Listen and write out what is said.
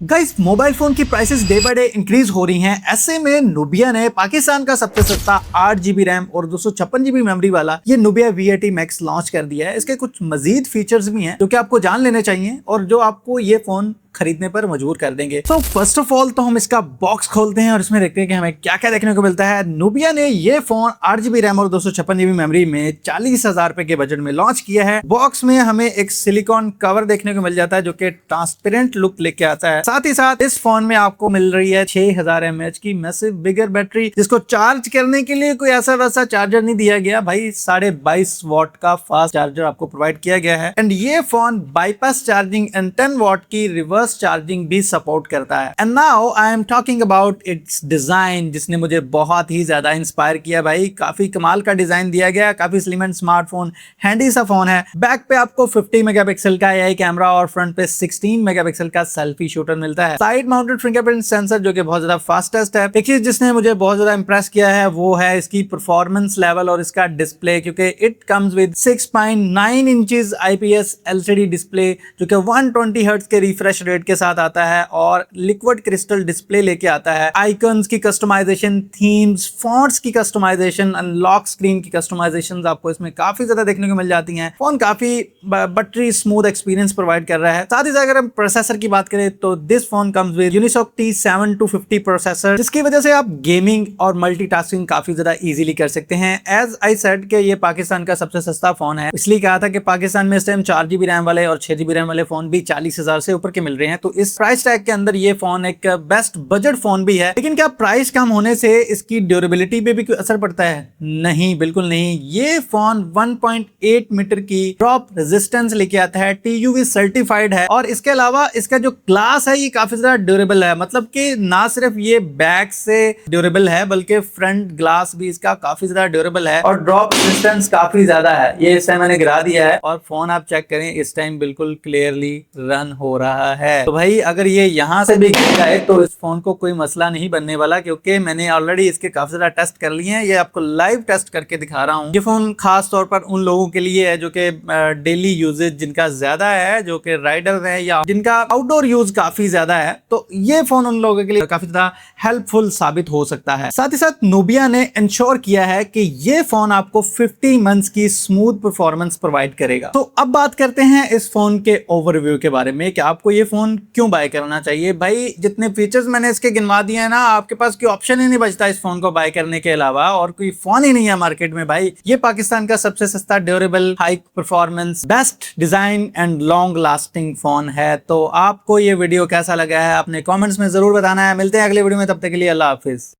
Guys, mobile phone की prices day by day increase हो रही हैं। ऐसे में नुबिया ने पाकिस्तान का सबसे सस्ता 8 GB रैम और 256 GB मेमोरी वाला ये नुबिया V80 Max लॉन्च कर दिया है। इसके कुछ मजीद फीचर्स भी हैं जो कि आपको जान लेने चाहिए और जो आपको ये फोन खरीदने पर मजबूर कर देंगे। तो फर्स्ट ऑफ ऑल तो हम इसका बॉक्स खोलते हैं और इसमें देखते हैं कि हमें क्या क्या देखने को मिलता है। नुबिया ने ये फोन 8 GB रैम और 256 GB मेमोरी में 40,000 रुपए के बजट में लॉन्च किया है। बॉक्स में हमें एक सिलिकॉन कवर देखने को मिल जाता है जो कि ट्रांसपेरेंट लुक लेके आता है। साथ ही साथ इस फोन में आपको मिल रही है 6000 mAh की मैसिव बिगर बैटरी, जिसको चार्ज करने के लिए कोई ऐसा वैसा चार्जर नहीं दिया गया भाई। 22.5 वॉट का फास्ट चार्जर आपको प्रोवाइड किया गया है। एंड ये phone bypass charging and 10 what की रिवर्स चार्जिंग भी सपोर्ट करता है। And now I am talking about it's design, जिसने मुझे बहुत ही ज्यादा इंस्पायर किया भाई। काफी कमाल का डिजाइन दिया गया, काफी स्लिम एंड स्मार्टफोन हैंडी सा फोन है। बैक पे आपको 50 मेगापिक्सल का AI कैमरा और फ्रंट पे 16 मेगापिक्सल का सेल्फी शूटर मिलता है। साइड माउंटेड फिंगरप्रिंट सेंसर जो कि बहुत ज्यादा फास्टेस्ट है। एक चीज जिसने मुझे बहुत ज्यादा इंप्रेस किया है वो है इसकी परफॉर्मेंस लेवल और इसका डिस्प्ले, क्योंकि it comes with 6.9 inches IPS LCD display जो कि 120 हर्ट्ज के रिफ्रेश रेट के साथ आता है और लिक्विड क्रिस्टल डिस्प्ले लेके आता है। आइकन्स की कस्टमाइजेशन, थीम्स, फॉन्ट्स की कस्टमाइजेशन, अनलॉक स्क्रीन की कस्टमाइजेशन आपको इसमें काफी ज्यादा देखने को मिल जाती हैं। फोन काफी बटरी स्मूथ एक्सपीरियंस प्रोवाइड कर रहा है। साथ ही साथ अगर हम प्रोसेसर की बात करें तो this phone comes with Unisoc T7250 processor, जिसकी वजह से आप गेमिंग और मल्टीटास्किंग काफी ज्यादा इजीली कर सकते हैं। एज आई सेड कि ये पाकिस्तान का सबसे सस्ता फोन है, इसलिए कहा था कि पाकिस्तान में इस टाइम 4 GB रैम वाले और 6 GB रैम वाले फोन भी 40,000 से ऊपर के मिल रहे हैं। तो इस प्राइस टैग के अंदर ये फोन एक बेस्ट बजट फोन भी है। लेकिन क्या प्राइस कम होने से इसकी ड्यूरेबिलिटी पे भी कोई असर पड़ता है? नहीं, बिल्कुल नहीं। ये फोन 1.8 मीटर की ड्रॉप रेजिस्टेंस लेके आता है, TUV सर्टिफाइड है और इसके अलावा इसका जो ग्लास है ये काफी ज्यादा ड्यूरेबल है। मतलब कि ना सिर्फ ये बैक से ड्यूरेबल है बल्कि फ्रंट ग्लास भी इसका काफी ज्यादा ड्यूरेबल है और ड्रॉप रेजिस्टेंस काफी ज्यादा है। ये इस टाइम मैंने गिरा दिया है और फोन आप चेक करें, इस टाइम बिल्कुल क्लियरली रन हो रहा है। तो भाई अगर ये यहाँ से भी गिर जाए तो इस फोन को कोई मसला नहीं बनने वाला, क्योंकि मैंने ऑलरेडी इसके काफी ज्यादा टेस्ट कर लिए हैं। ये आपको लाइव टेस्ट करके दिखा रहा हूँ। ये फोन खास तौर पर उन लोगों के लिए है जो कि डेली यूजेज जिनका ज्यादा है, जो कि राइडर है या जिनका आउटडोर यूज काफी ज्यादा है, तो ये फोन उन लोगों के लिए काफी ज्यादा हेल्पफुल साबित हो सकता है। साथ ही साथ नुबिया ने इंश्योर किया है कि ये फोन आपको 50 मंथ्स की स्मूथ परफॉर्मेंस प्रोवाइड करेगा। तो अब बात करते हैं इस फोन के ओवरव्यू के बारे में कि आपको ये फोन क्यों बाय करना चाहिए। भाई जितने फीचर्स मैंने इसके गिनवा दिए हैं ना, आपके पास कोई ऑप्शन ही नहीं बचता इस फोन को बाय करने के अलावा, और कोई फोन ही नहीं है मार्केट में भाई। ये पाकिस्तान का सबसे सस्ता, durable, high performance, best design and long lasting phone है। तो आपको ये वीडियो कैसा लगा है अपने कमेंट्स में जरूर बताना है। मिलते हैं अगले वीडियो में, तब तक के लिए अल्लाह हाफिज।